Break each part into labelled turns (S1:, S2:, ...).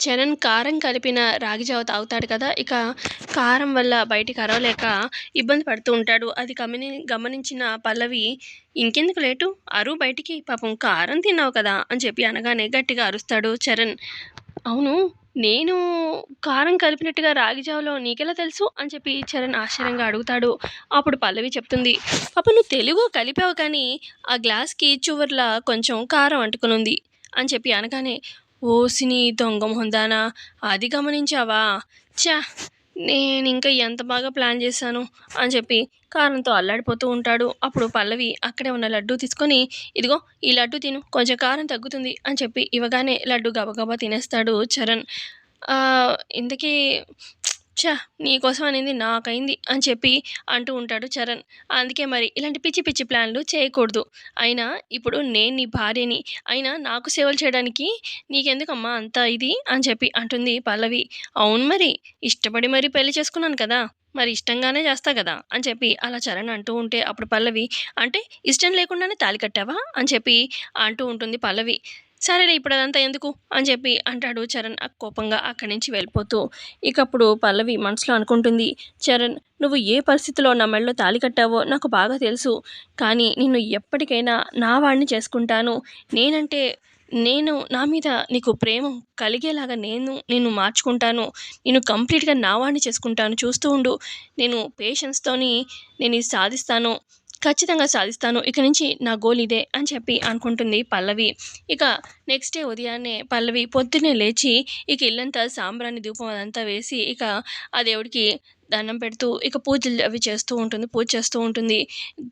S1: చరణ్ కారం కలిపిన రాగి జావ తాగుతాడు కదా! ఇక కారం వల్ల బయటికి అరవలేక ఇబ్బంది పడుతూ ఉంటాడు. అది గమనించిన పల్లవి, "ఇంకెందుకు లేటు? అరువు బయటికి. పాపం కారం తిన్నావు కదా!" అని చెప్పి అనగానే గట్టిగా అరుస్తాడు చరణ్. "అవును. నేను కారం కలిపినట్టుగా రాగి జావలో నీకెలా తెలుసు?" అని చెప్పి చరణ్ ఆశ్చర్యంగా అడుగుతాడు. అప్పుడు పల్లవి చెప్తుంది, "పాపం నువ్వు తెలుగో కలిపావు కానీ ఆ గ్లాస్‌కి చివర్ల కొంచెం కారం అంటుకునుంది" అని చెప్పి అనగానే, "ఓసిని దొంగ మొహందానా! అది గమనించావా? ఛ! నేనింక ఎంత బాగా ప్లాన్ చేశాను" అని చెప్పి కారంతో అల్లాడిపోతూ ఉంటాడు. అప్పుడు పల్లవి అక్కడే ఉన్న లడ్డూ తీసుకొని, "ఇదిగో ఈ లడ్డూ తిను. కొంచెం కారం తగ్గుతుంది" అని చెప్పి ఇవ్వగానే లడ్డూ గబగబా తినేస్తాడు చరణ్. ఇంతకీ ఛ! నీకోసం అనింది నాకయింది అని చెప్పి అంటూ ఉంటాడు చరణ్. అందుకే మరి ఇలాంటి పిచ్చి పిచ్చి ప్లాన్‌లు చేయకూడదు. అయినా ఇప్పుడు నేను నీ భార్యని. అయినా నాకు సేవలు చేయడానికి నీకెందుకమ్మా అంత ఇది అని చెప్పి అంటుంది పల్లవి. అవును మరి. ఇష్టపడి మరి పెళ్లి చేసుకున్నాను కదా! మరి ఇష్టంగానే చేస్తా గదా! అని చెప్పి అలా చరణ్ అంటూ ఉంటే అప్పుడు పల్లవి, "అంటే ఇష్టం లేకుండానే తాళి కట్టావా?" అని చెప్పి అంటూ ఉంటుంది పల్లవి. "సరేలే ఇప్పుడదంతా ఎందుకు" అని చెప్పి అంటాడు చరణ్ కోపంగా అక్కడి నుంచి వెళ్ళిపోతూ. ఇకప్పుడు పల్లవి మనసులో అనుకుంటుంది, "చరణ్, నువ్వు ఏ పరిస్థితిలో నా మెడలో తాళి కట్టావో నాకు బాగా తెలుసు. కానీ నిన్ను ఎప్పటికైనా నా వాడిని చేసుకుంటాను. నేనంటే నా మీద నీకు ప్రేమ కలిగేలాగా నిన్ను మార్చుకుంటాను. నిన్ను కంప్లీట్‌గా నా వాడిని చేసుకుంటాను. చూస్తూ ఉండు. నేను పేషెన్స్‌తోని నేనిది సాధిస్తాను. ఖచ్చితంగా సాధిస్తాను. ఇక నుంచి నా గోల్ ఇదే" అని చెప్పి అనుకుంటుంది పల్లవి. ఇక నెక్స్ట్ డే ఉదయాన్నే పల్లవి పొద్దున్నే లేచి ఇక ఇల్లంతా సాంబ్రాణి ధూపం అదంతా వేసి ఇక ఆ దేవుడికి దండం పెడుతూ ఇక పూజలు అవి చేస్తూ ఉంటుంది. పూజ చేస్తూ ఉంటుంది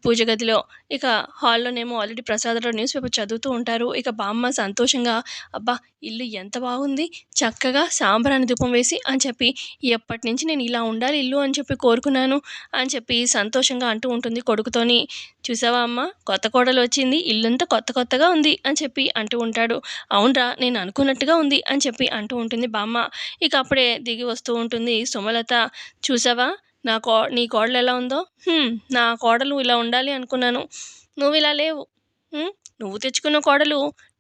S1: పూజ గదిలో. ఇక హాల్‌లోనేమో ఆల్రెడీ ప్రసాదంలో న్యూస్ పేపర్ చదువుతూ ఉంటారు. ఇక బామ్మ సంతోషంగా, "అబ్బా! ఇల్లు ఎంత బాగుంది. చక్కగా సాంబ్రాణి ధూపం వేసి" అని చెప్పి, "ఎప్పటినుంచి నేను ఇలా ఉండాలి ఇల్లు అని చెప్పి కోరుకున్నాను" అని చెప్పి సంతోషంగా అంటూ ఉంటుంది కొడుకుతోని. "చూసావా అమ్మ, కొత్త కోడలొచ్చింది. ఇల్లంతా కొత్త కొత్తగా ఉంది" అని చెప్పి అంటూ ఉంటాడు. "అవునురా, నేను అనుకున్నట్టుగా ఉంది" అని చెప్పి అంటూ ఉంటుంది బామ్మ. ఇక అప్పుడే దిగి వస్తూ ఉంటుంది సుమలత. "చూసావా నీ కోడలెలా ఉందో? నా కోడలు ఇలా ఉండాలి అనుకున్నాను. నువ్విలా లేవు. హ్మ్. నువ్వు తెచ్చుకున్న కోడలు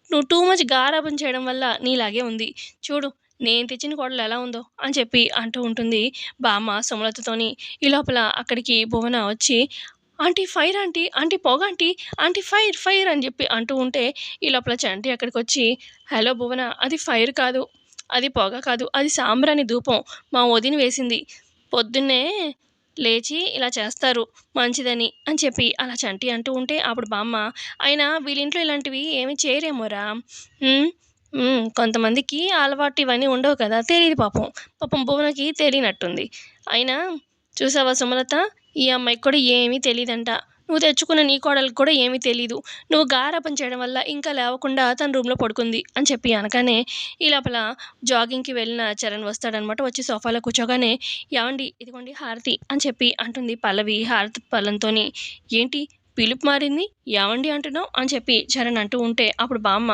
S1: నువ్వు టూ మచ్ గారాబం చేయడం వల్ల నీలాగే ఉంది. చూడు నేను తెచ్చిన కోడలు ఎలా ఉందో" అని చెప్పి అంటూ ఉంటుంది బామ్మ సుమలతతోని. ఈ లోపల అక్కడికి భువన వచ్చి, "ఆంటీ ఫైర్ ఆంటీ, ఆంటీ పొగ ఆంటీ, ఆంటీ ఫైర్ ఫైర్" అని చెప్పి అంటూ ఉంటే ఈ లోపల చంటి అక్కడికొచ్చి, "హలో భువన, అది ఫైర్ కాదు. అది పొగ కాదు. అది సాంబ్రాణి ధూపం. మా వదిన వేసింది. పొద్దున్నే లేచి ఇలా చేస్తారు మంచిదని" అని చెప్పి అలా చంటి అంటూ ఉంటే అప్పుడు బామ్మ, "అయినా వీళ్ళింట్లో ఇలాంటివి ఏమి చేయరేమోరా! హ్మ్. కొంతమందికి అలవాటు ఇవన్నీ ఉండవు కదా! తెలీదు పాపం. పాపం భువనకి తెలియనట్టుంది. అయినా చూసావా సుమలత, ఈ అమ్మాయికి కూడా ఏమీ తెలీదంట. నువ్వు తెచ్చుకున్న నీ కోడలికి కూడా ఏమీ తెలీదు. నువ్వు గారాబం చేయడం వల్ల ఇంకా లేవకుండా తన రూమ్‌లో పడుకుంది" అని చెప్పి అనగానే ఈ లోపల జాగింగ్‌కి వెళ్ళిన చరణ్ వస్తాడనమాట. వచ్చి సోఫాలో కూర్చోగానే, "ఏవండీ ఇదిగోండి హారతి" అని చెప్పి అంటుంది పల్లవి హారతి పళ్ళెంతోని. "ఏంటి పిలుపు మారింది? ఏవండీ అంటున్నావు?" అని చెప్పి చరణ్ అంటూ ఉంటే అప్పుడు బామ్మ,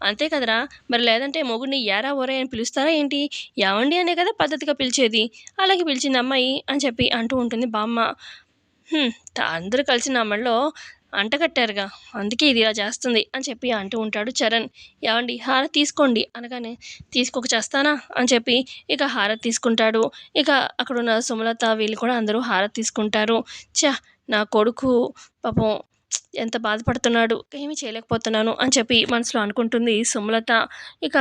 S1: "అంతే కదరా! మరి లేదంటే మొగుడిని ఏరా ఓరేయ్ అని పిలుస్తారా ఏంటి? ఏవండీ అనే కదా పద్ధతిగా పిలిచేది. అలాగే పిలిచింది అమ్మాయి" అని చెప్పి అంటూ ఉంటుంది బామ్మ. "హ్మ్. అందరూ కలిసి నా మెడలో అంటగట్టారుగా. అందుకే ఇది ఇలా చేస్తుంది" అని చెప్పి అంటూ ఉంటాడు చరణ్. "ఏవండీ హారతి తీసుకోండి" అనగానే, "తీసుకోక చస్తానా" అని చెప్పి ఇక హారతి తీసుకుంటాడు. ఇక అక్కడున్న సుమలత వీళ్ళు కూడా అందరూ హారతి తీసుకుంటారు. నా కొడుకు పాపం ఎంత బాధపడుతున్నాడు. ఏమీ చేయలేకపోతున్నాను అని చెప్పి మనసులో అనుకుంటుంది సుమలత. ఇక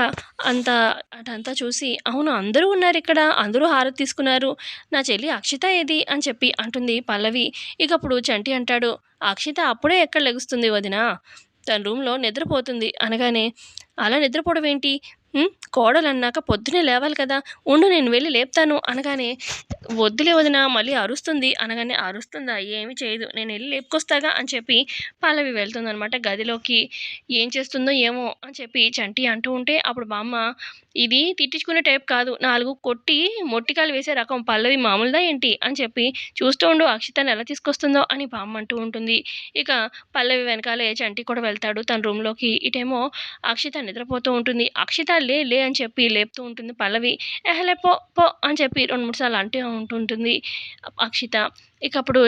S1: అంతా అటంతా చూసి, "అవును అందరూ ఉన్నారిక్కడ. అందరూ హారతి తీసుకున్నారు. నా చెల్లి అక్షిత ఏది?" అని చెప్పి అంటుంది పల్లవి. ఇకప్పుడు చంటి అంటాడు, "అక్షిత అప్పుడే ఎక్కడ లెగుస్తుంది వదినా? తన రూమ్‌లో నిద్రపోతుంది" అనగానే, "అలా నిద్రపోవడం ఏంటి? కోడలన్నాక పొద్దున్నే లేవాలి కదా! ఉండు నేను వెళ్లి లేపుతాను" అనగానే, "వద్దులే వదినా మళ్ళీ అరుస్తుంది" అనగానే, "అరుస్తుందా? ఏమి చేయదు. నేనెళ్లి లేపుకొస్తాగా" అని చెప్పి పల్లవి వెళ్తుందనమాట గదిలోకి. ఏం చేస్తుందో ఏమో అని చెప్పి చంటి అంటూ ఉంటే అప్పుడు బామ్మ, "ఇది తిట్టించుకునే టైప్ కాదు. 4 కొట్టి మొట్టికాయలు వేసే రకం. పల్లవి మామూలుదా ఏంటి" అని చెప్పి, "చూస్తూ ఉండు అక్షితని ఎలా తీసుకొస్తుందో" అని బామ్మ అంటూ ఉంటుంది. ఇక పల్లవి వెనకాలే చంటి కూడా వెళ్తాడు తన రూమ్‌లోకి. ఇటేమో అక్షిత నిద్రపోతూ ఉంటుంది. "అక్షిత లే లే" అని చెప్పి లేపుతూ ఉంటుంది పల్లవి. "ఎహెలే పో పో" అని చెప్పి 2, 3 సార్లు అంటూ ఉంటుంటుంది అక్షిత. ఇకప్పుడు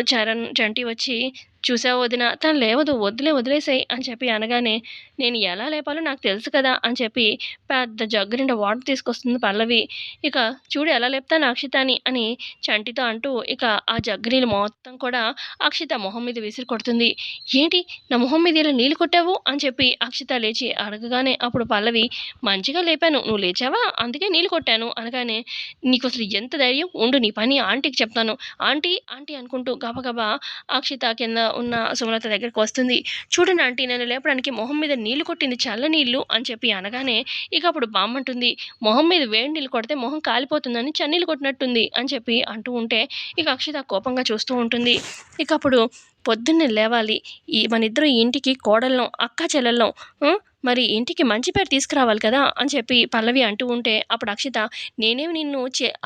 S1: చంటి వచ్చి, చూసావా వదిన తను లేవదు వదిలేసేయి అని చెప్పి అనగానే, నేను ఎలా లేపాలో నాకు తెలుసు కదా అని చెప్పి పెద్ద జగ్గు నిండా వాటర్ తీసుకొస్తుంది పల్లవి. ఇక చూడు ఎలా లేపుతాను అక్షితని అని చంటితో అంటూ ఇక ఆ జగ్గు నీళ్ళు మొత్తం కూడా అక్షిత మొహం మీద విసిరి కొడుతుంది. ఏంటి నా మొహం మీద ఇలా నీళ్ళు కొట్టావు అని చెప్పి అక్షిత లేచి అడగగానే అప్పుడు పల్లవి, మంచిగా లేపాను నువ్వు లేచావా అందుకే నీళ్ళు కొట్టాను అనగానే, నీకు అసలు ఎంత ధైర్యం ఉండు నీ పని ఆంటీకి చెప్తాను. ఆంటీ ఆంటీ అనుకుంటూ గబగబా అక్షిత కింద ఉన్న సుమలత దగ్గరికి వస్తుంది. చూడండి ఆంటీ నన్ను లేపడానికి మొహం మీద నీళ్లు కొట్టింది చల్ల నీళ్లు అని చెప్పి అనగానే, ఇక అప్పుడు బామ్మంటుంది, మొహం మీద వేడి నీళ్ళు కొడితే మొహం కాలిపోతుందని చన్నీళ్ళు కొట్టినట్టుంది అని చెప్పి అంటూ ఉంటే, ఇక అక్షిత కోపంగా చూస్తూ ఉంటుంది. ఇక అప్పుడు పొద్దున్నే లేవాలి, మనిద్దరం ఈ ఇంటికి కోడళ్ళం అక్కా చెల్లెళ్ళం, మరి ఇంటికి మంచి పేరు తీసుకురావాలి కదా అని చెప్పి పల్లవి అంటూ ఉంటే, అప్పుడు అక్షిత, నేనేమి నిన్ను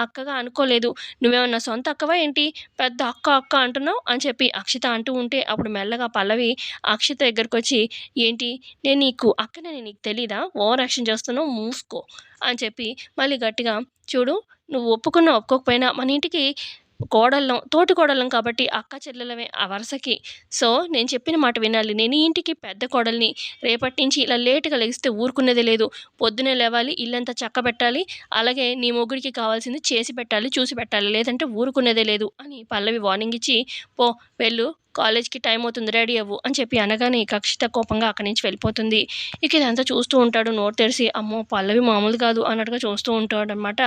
S1: అక్కగా అనుకోలేదు, నువ్వేమన్నా సొంత అక్కవా ఏంటి, పెద్ద అక్క అక్క అంటున్నావు అని చెప్పి అక్షిత అంటూ ఉంటే, అప్పుడు మెల్లగా పల్లవి అక్షిత దగ్గరకు వచ్చి, ఏంటి నేను నీకు అక్కనని నీకు తెలీదా, ఓవర్ యాక్షన్ చేస్తున్నావు మూసుకో అని చెప్పి మళ్ళీ గట్టిగా, చూడు నువ్వు ఒప్పుకున్నా ఒప్పుకోకపోయినా మన ఇంటికి కోడళ్ళం తోటి కోడళ్ళం కాబట్టి అక్క చెల్లెలమే ఆ వరుసకి. సో నేను చెప్పిన మాట వినాలి, నేను ఈ ఇంటికి పెద్ద కోడల్ని, రేపటి నుంచి ఇలా లేటుగా లెగిస్తే ఊరుకునేదే లేదు, పొద్దునే లేవాలి ఇల్లంతా చక్కబెట్టాలి, అలాగే నీ మొగుడికి కావాల్సింది చేసి పెట్టాలి చూసి పెట్టాలి, లేదంటే ఊరుకునేదే లేదు అని పల్లవి వార్నింగ్ ఇచ్చి, పో వెళ్ళు కాలేజ్‌కి టైం అవుతుంది రెడీ అవ్వు అని చెప్పి అనగానే, ఇక అక్షిత కోపంగా అక్కడి నుంచి వెళ్ళిపోతుంది. ఇక ఇదంతా చూస్తూ ఉంటాడు నోరు తెరిసి, అమ్మో పల్లవి మామూలుది కాదు అన్నట్టుగా చూస్తూ ఉంటాడనమాట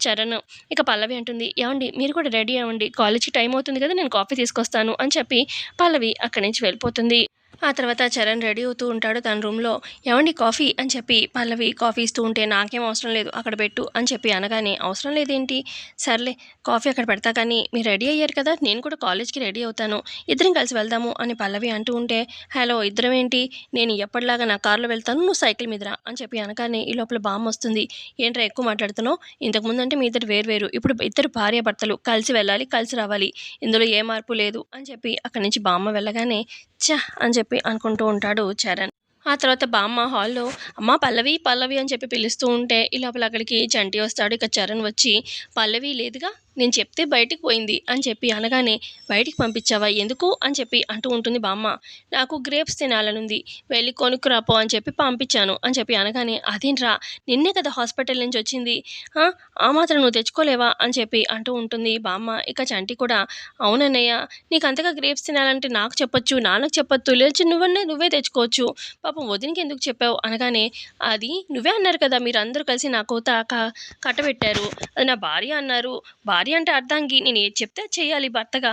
S1: చరణ్. ఇక పల్లవి అంటుంది, ఏవండి మీరు కూడా రెడీ అవ్వండి కాలేజ్‌కి టైం అవుతుంది కదా నేను కాఫీ తీసుకొస్తాను అని చెప్పి పల్లవి అక్కడి నుంచి వెళ్ళిపోతుంది. ఆ తర్వాత చరణ్ రెడీ అవుతూ ఉంటాడు తన రూమ్‌లో. ఏవండీ కాఫీ అని చెప్పి పల్లవి కాఫీ ఇస్తూ ఉంటే, నాకేం అవసరం లేదు అక్కడ పెట్టు అని చెప్పి అనగానే, అవసరం లేదేంటి, సర్లే కాఫీ అక్కడ పెడతా కానీ మీరు రెడీ అయ్యారు కదా నేను కూడా కాలేజ్‌కి రెడీ అవుతాను, ఇద్దరం కలిసి వెళ్దాము అని పల్లవి అంటూ ఉంటే, హలో ఇద్దరం ఏంటి, నేను ఎప్పటిలాగా నా కార్‌లో వెళ్తాను నువ్వు సైకిల్ మీద రా అని చెప్పి అనగానే, ఈ లోపల బామ్మ వస్తుంది. ఏంట్రా ఎక్కువ మాట్లాడుతున్నావు, ఇంతకుముందంటే మీ ఇద్దరు వేరు ఇప్పుడు ఇద్దరు భార్యాభర్తలు కలిసి వెళ్ళాలి కలిసి రావాలి, ఇందులో ఏ మార్పు లేదు అని చెప్పి అక్కడి నుంచి బామ్మ వెళ్ళగానే, ఛ అని చెప్పి అనుకుంటూ ఉంటాడు చరణ్. ఆ తర్వాత బామ్మ హాల్‌లో అమ్మ పల్లవి, పల్లవి అని చెప్పి పిలుస్తూ ఉంటే, ఈ లోపల అక్కడికి చంటి వస్తాడు. ఇక చరణ్ వచ్చి, పల్లవి లేదుగా నేను చెప్తే బయటికి పోయింది అని చెప్పి అనగానే, బయటికి పంపించావా ఎందుకు అని చెప్పి అంటూ ఉంటుంది బామ్మ. నాకు గ్రేప్స్ తినాలనుంది వెళ్ళి కొనుక్కురాపో అని చెప్పి పంపించాను అని చెప్పి అనగానే, అదేంట్రా నిన్నే కదా హాస్పిటల్ నుంచి వచ్చింది, ఆ మాత్రం నువ్వు తెచ్చుకోలేవా అని చెప్పి అంటూ ఉంటుంది బామ్మ. ఇక చంటి కూడా, అవునన్నయ్య నీకు అంతగా గ్రేప్స్ తినాలంటే నాకు చెప్పొచ్చు నాన్నకు చెప్పొద్దు, లేచి నువ్వే తెచ్చుకోవచ్చు, పాపం వదినకి ఎందుకు చెప్పావు అనగానే, అది నువ్వే అన్నారు కదా మీరందరూ కలిసి నా కోత కట్టబెట్టారు, అది నా భార్య అన్నారు, భార్య అంటే అర్థంకి నేను ఏది చెప్తే అది చేయాలి భర్తగా,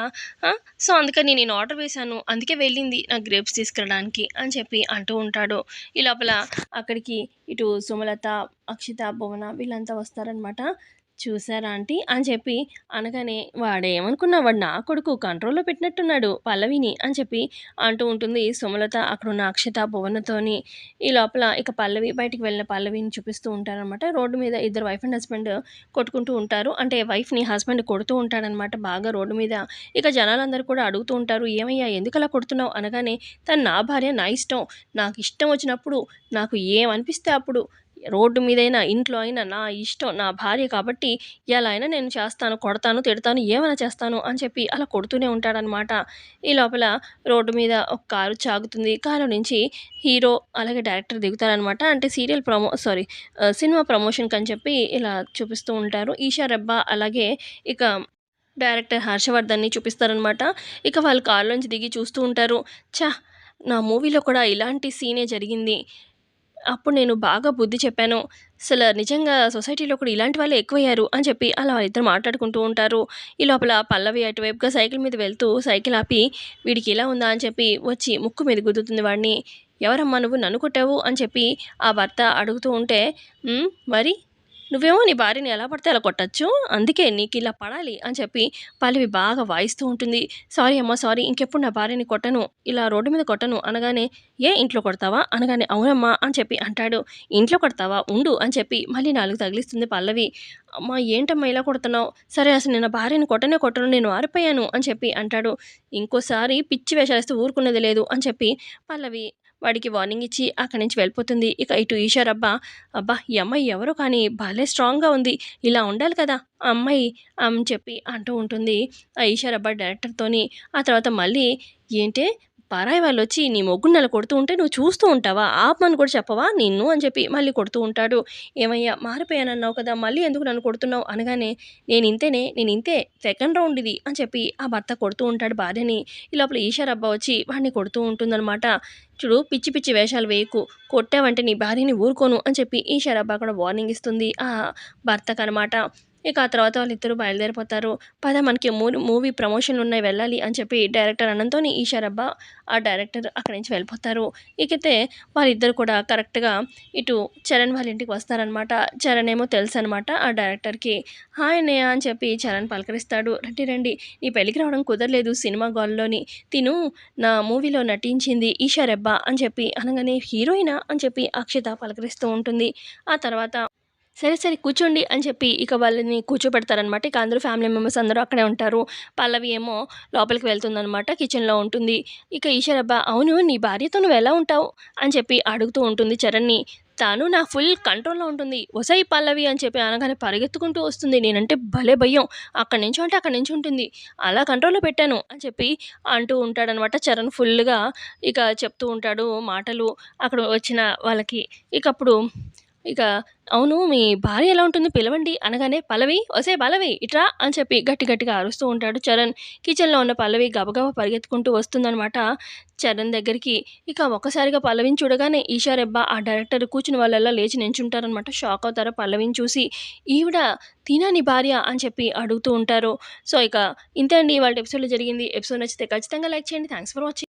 S1: సో అందుకని నేను ఆర్డర్ వేశాను అందుకే వెళ్ళింది నాకు గ్రేప్స్ తీసుకురావడానికి అని చెప్పి అంటూ ఉంటాడు. ఈ లోపల అక్కడికి ఇటు సుమలత, అక్షిత, భువన వీళ్ళంతా వస్తారనమాట. చూసారా ఆంటీ అని చెప్పి అనగానే, వాడేమనుకున్నా వాడు నా కొడుకు కంట్రోల్లో పెట్టినట్టున్నాడు పల్లవిని అని చెప్పి అంటూ ఉంటుంది సుమలత అక్కడున్న అక్షిత, భువనతోని. ఈ లోపల ఇక పల్లవి బయటికి వెళ్ళిన పల్లవిని చూపిస్తూ ఉంటారనమాట. రోడ్డు మీద ఇద్దరు వైఫ్ అండ్ హస్బెండ్ కొట్టుకుంటూ ఉంటారు. అంటే వైఫ్‌ని హస్బెండ్ కొడుతూ ఉంటాడనమాట బాగా రోడ్డు మీద. ఇక జనాలందరూ కూడా అడుగుతూ ఉంటారు, "ఏమయ్యా ఎందుకలా కొడుతున్నావు?" అనగానే, "తను నా భార్య నా ఇష్టం. నాకు ఇష్టం వచ్చినప్పుడు నాకు ఏమనిపిస్తే అప్పుడు రోడ్డు మీదైనా, ఇంట్లో అయినా నా ఇష్టం. నా భార్య కాబట్టి ఎలా అయినా నేను చేస్తాను. కొడతాను, తిడతాను, ఏమైనా చేస్తాను" అని చెప్పి అలా కొడుతూనే ఉంటాడనమాట. ఈ లోపల రోడ్డు మీద ఒక కారు ఆగుతుంది. కారు నుంచి హీరో అలాగే డైరెక్టర్ దిగుతారనమాట. అంటే సినిమా ప్రమోషన్‌కని చెప్పి ఇలా చూపిస్తూ ఉంటారు. ఈషా రెబ్బా అలాగే ఇక డైరెక్టర్ హర్షవర్ధన్‌ని చూపిస్తారనమాట. ఇక వాళ్ళు కారులోంచి దిగి చూస్తూ ఉంటారు. ఛ! నా మూవీలో కూడా ఇలాంటి సీనే జరిగింది. అప్పుడు నేను బాగా బుద్ధి చెప్పాను. అసలు నిజంగా సొసైటీలో కూడా ఇలాంటి వాళ్ళే ఎక్కువయ్యారు అని చెప్పి అలా ఇద్దరు మాట్లాడుకుంటూ ఉంటారు. ఈ లోపల పల్లవి అటువైపుగా సైకిల్ మీద వెళ్తూ సైకిల్ ఆపి, వీడికి ఇలా ఉందా అని చెప్పి వచ్చి ముక్కు మీద గుద్దుతుంది వాడిని. ఎవరమ్మా నువ్వు నన్ను కొట్టావు అని చెప్పి ఆ భర్త అడుగుతూ ఉంటే, మరి నువ్వేమో నీ భార్యని ఎలా పడితే అలా కొట్టొచ్చు, అందుకే నీకు ఇలా పడాలి అని చెప్పి పల్లవి బాగా వాయిస్తూ ఉంటుంది. సారీ అమ్మా సారీ, ఇంకెప్పుడు నా భార్యని కొట్టను, ఇలా రోడ్డు మీద కొట్టను అనగానే, ఏ ఇంట్లో కొడతావా అనగానే, అవునమ్మా అని చెప్పి అంటాడు. ఇంట్లో కొడతావా ఉండు అని చెప్పి మళ్ళీ 4 తగిలిస్తుంది పల్లవి. అమ్మా ఏంటమ్మా ఇలా కొడుతున్నావు, సరే అసలు నేను నా భార్యని కొట్టను నేను మారిపోయాను అని చెప్పి అంటాడు. ఇంకోసారి పిచ్చి వేషాలేస్తే ఊరుకునేది లేదు అని చెప్పి పల్లవి వాడికి వార్నింగ్ ఇచ్చి అక్కడి నుంచి వెళ్ళిపోతుంది. ఇక ఇటు ఈషారబ్బ, "అబ్బా! ఈ అమ్మాయి ఎవరో కానీ భలే స్ట్రాంగ్‌గా ఉంది. ఇలా ఉండాలి కదా ఆ అమ్మాయి" అని చెప్పి అంటూ ఉంటుంది ఆ ఈషారబ్బ డైరెక్టర్‌తోని. ఆ తర్వాత మళ్ళీ, "ఏంటే పరాయి వాళ్ళొచ్చి నీ మొగుడిని అలా కొడుతూ ఉంటే నువ్వు చూస్తూ ఉంటావా? ఆపమని కూడా చెప్పవా నిన్ను?" అని చెప్పి మళ్ళీ కొడుతూ ఉంటాడు. "ఏమయ్యా మారిపోయానన్నావు కదా! మళ్ళీ ఎందుకు నన్ను కొడుతున్నావు?" అనగానే, నేనింతే సెకండ్ రౌండ్ ఇది" అని చెప్పి ఆ భర్త కొడుతూ ఉంటాడు భార్యని. ఈ లోపల ఈషారబ్బ వచ్చి వాడిని కొడుతూ ఉంటుందనమాట. "చూడు పిచ్చి పిచ్చి వేషాలు వేయకు. కొట్టావంటే నీ భార్యని ఊరుకోను" అని చెప్పి ఈషారబ్బ కూడా వార్నింగ్ ఇస్తుంది ఆ భర్తకనమాట. ఇక ఆ తర్వాత వాళ్ళిద్దరూ బయలుదేరిపోతారు. "పద మనకి మూవీ ప్రమోషన్‌లున్నాయి వెళ్ళాలి" అని చెప్పి డైరెక్టర్ అనంతోని ఈషారబ్బ ఆ డైరెక్టర్ అక్కడి నుంచి వెళ్ళిపోతారు. ఇకైతే వాళ్ళిద్దరు కూడా కరెక్ట్‌గా ఇటు చరణ్ వాళ్ళ ఇంటికి వస్తారనమాట. చరణ్ ఏమో తెలుసనమాట ఆ డైరెక్టర్‌కి. "హాయ్ అన్నయ్య" అని చెప్పి చరణ్ పలకరిస్తాడు. "రండి రండి నీ పెళ్ళికి రావడం కుదరలేదు సినిమా గాల్లోని. తిను నా మూవీలో నటించింది ఈషారెబ్బ" అని చెప్పి అనగానే, "హీరోయినా?" అని చెప్పి అక్షిత పలకరిస్తూ ఉంటుంది. ఆ తర్వాత సరే, సరే కూర్చోండి అని చెప్పి ఇక వాళ్ళని కూర్చోబెడతారనమాట. ఇక అందరూ ఫ్యామిలీ మెంబర్స్ అందరూ అక్కడే ఉంటారు. పల్లవి ఏమో లోపలికి వెళ్తుందనమాట. కిచెన్‌లో ఉంటుంది. ఇక ఈషారబ్బ, "అవును నీ భార్యతో నువ్వెలా ఉంటావు?" అని చెప్పి అడుగుతూ ఉంటుంది చరణ్‌ని. "తను నా ఫుల్ కంట్రోల్‌లో ఉంటుంది. ఒసేయ్ పల్లవి" అని చెప్పి అనగానే పరిగెత్తుకుంటూ వస్తుంది. నేనంటే భలే భయం. అక్కడి నించో అంటే అక్కడి నించుంటుంది. అలా కంట్రోల్‌లో పెట్టాను అని చెప్పి అంటూ ఉంటాడనమాట. చరణ్ ఫుల్‌గా ఇక చెప్తూ ఉంటాడు మాటలు అక్కడ వచ్చిన వాళ్ళకి. ఇకప్పుడు ఇక "అవును మీ భార్య ఎలా ఉంటుంది పిలవండి" అనగానే, "పల్లవి ఒసేయ్ పల్లవి ఇట్రా" అని చెప్పి గట్టి గట్టిగా అరుస్తూ ఉంటాడు చరణ్. కిచెన్‌లో ఉన్న పల్లవి గబగబా పరిగెత్తుకుంటూ వస్తుందనమాట చరణ్ దగ్గరికి. ఇక ఒక్కసారిగా పల్లవిని చూడగానే ఈషారెబ్బ ఆ డైరెక్టర్ కూర్చున్న వాళ్ళెల్లా లేచి నించుంటారనమాట. షాక్ అవుతారు పల్లవిని చూసి. "ఈవిడ తినా నీ భార్య" అని చెప్పి అడుగుతూ ఉంటారు. సో, ఇక ఇంతే అండి ఇవాల్టి ఎపిసోడ్‌లో జరిగింది. ఎపిసోడ్ నచ్చితే ఖచ్చితంగా లైక్ చేయండి. Thanks for watching.